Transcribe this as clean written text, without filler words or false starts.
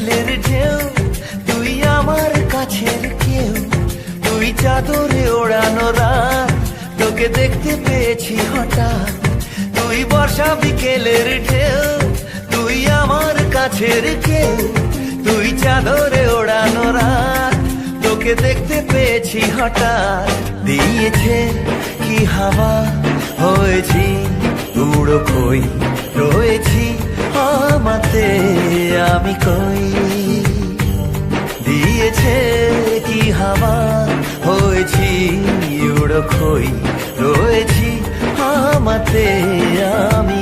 বিকেলের ঢেউ, তুই আমার কাছের কেউ, তুই চাদরে ওড়ানো রাত, তোকে দেখতে পেয়েছি হঠাৎ। তুই বর্ষা বিকেলের ঢেউ, তুই আমার কাছের কেউ, তুই চাদরে ওড়ানো রাত, তোকে দেখতে পেয়েছি হঠাৎ। দিয়েছে কি হাওয়া, হয়েছি উড়ো খই, রয়েছি আমাতে আমি কই। দিয়েছে কি হাওয়া, হয়েছি উড়ো খই, রয়েছি আমাতে আমি